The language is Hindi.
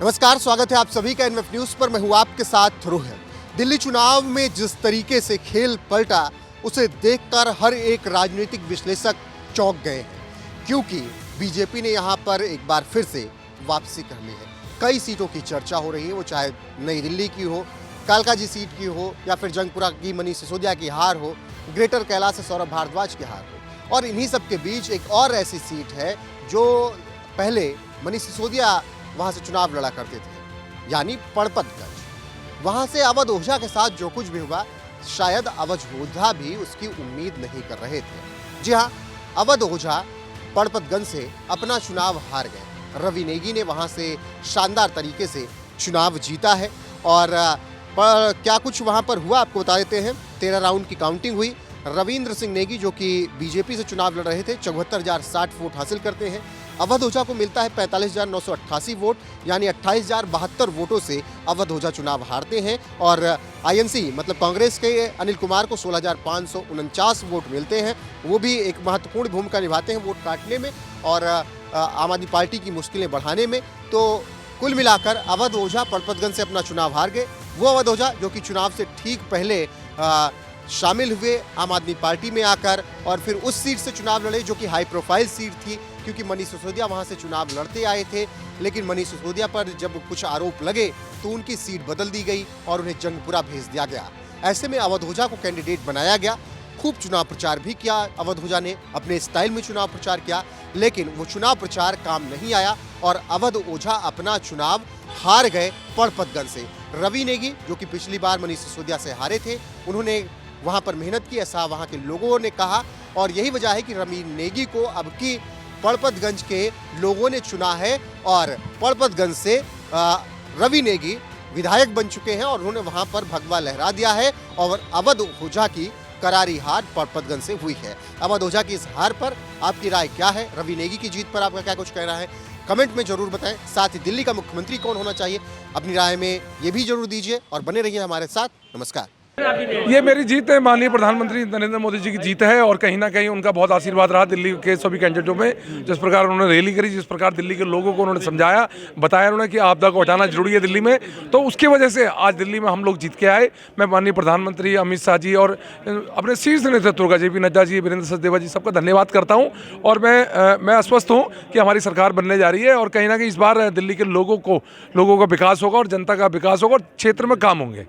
नमस्कार, स्वागत है आप सभी का एनएफ न्यूज़ पर। मैं हूं आपके साथ रोहित। दिल्ली चुनाव में जिस तरीके से खेल पलटा, उसे देखकर हर एक राजनीतिक विश्लेषक चौंक गए हैं, क्योंकि बीजेपी ने यहां पर एक बार फिर से वापसी कर ली है। कई सीटों की चर्चा हो रही है, वो चाहे नई दिल्ली की हो, कालकाजी सीट की हो, या फिर जंगपुरा की मनीष सिसोदिया की हार हो, ग्रेटर कैलाश से सौरभ भारद्वाज की हार हो। और इन्हीं सब के बीच एक और ऐसी सीट है जो पहले मनीष सिसोदिया वहां से चुनाव लड़ा करते थे, यानी पड़पतगंज। वहां से अवध ओझा के साथ जो कुछ भी हुआ, शायद अवध ओझा भी उसकी उम्मीद नहीं कर रहे थे। जी हाँ, अवध ओझा पड़पतगंज से अपना चुनाव हार गए। रवि नेगी ने वहां से शानदार तरीके से चुनाव जीता है। और क्या कुछ वहां पर हुआ आपको बता देते हैं। 13 राउंड की काउंटिंग हुई। रविंद्र सिंह नेगी जो कि बीजेपी से चुनाव लड़ रहे थे, 74,060 वोट हासिल करते हैं। अवध ओझा को मिलता है 45,988 वोट, यानी 28,072 वोटों से अवध ओझा चुनाव हारते हैं। और आईएनसी मतलब कांग्रेस के अनिल कुमार को 16,549 वोट मिलते हैं। वो भी एक महत्वपूर्ण भूमिका निभाते हैं वोट काटने में और आम आदमी पार्टी की मुश्किलें बढ़ाने में। तो कुल मिलाकर अवध ओझा पड़पतगंज से अपना चुनाव हार गए। वो अवध ओझा जो कि चुनाव से ठीक पहले शामिल हुए आम आदमी पार्टी में आकर, और फिर उस सीट से चुनाव लड़े जो कि हाई प्रोफाइल सीट थी, क्योंकि मनीष सिसोदिया वहां से चुनाव लड़ते आए थे। लेकिन मनीष सिसोदिया पर जब कुछ आरोप लगे तो उनकी सीट बदल दी गई और उन्हें जंगपुरा भेज दिया गया। ऐसे में अवध ओझा को कैंडिडेट बनाया गया। खूब चुनाव प्रचार भी किया अवध ओझा ने, अपने स्टाइल में चुनाव प्रचार किया, लेकिन वो चुनाव प्रचार काम नहीं आया और अवध ओझा अपना चुनाव हार गए पड़पतगंज से। रवि नेगी जो कि पिछली बार मनीष सिसोदिया से हारे थे, उन्होंने वहां पर मेहनत की, ऐसा वहां के लोगों ने कहा। और यही वजह है कि रवि नेगी को अब की पड़पतगंज के लोगों ने चुना है और पड़पतगंज से रवि नेगी विधायक बन चुके हैं और उन्होंने वहां पर भगवा लहरा दिया है। और अवध ओझा की करारी हार पड़पतगंज से हुई है। अवध ओझा की इस हार पर आपकी राय क्या है? रवि नेगी की जीत पर आपका क्या कुछ कहना है? कमेंट में जरूर बताएं। साथ ही दिल्ली का मुख्यमंत्री कौन होना चाहिए, अपनी राय में ये भी जरूर दीजिए और बने रहिए हमारे साथ। नमस्कार। ये मेरी जीत है, माननीय प्रधानमंत्री नरेंद्र मोदी जी की जीत है और कहीं ना कहीं उनका बहुत आशीर्वाद रहा दिल्ली के सभी कैंडिडेटों में। जिस प्रकार उन्होंने रैली करी, जिस प्रकार दिल्ली के लोगों को उन्होंने समझाया, बताया उन्होंने कि आपदा को हटाना जरूरी है दिल्ली में, तो उसकी वजह से आज दिल्ली में हम लोग जीत के आए। मैं माननीय प्रधानमंत्री अमित शाह जी और अपने शीर्ष नेतृत्व का JP नड्डा जी, वीरेंद्र सचदेवा जी, सबका धन्यवाद करता हूँ। और मैं आश्वस्त हूँ कि हमारी सरकार बनने जा रही है और कहीं ना कहीं इस बार दिल्ली के लोगों का विकास होगा और जनता का विकास होगा और क्षेत्र में काम होंगे।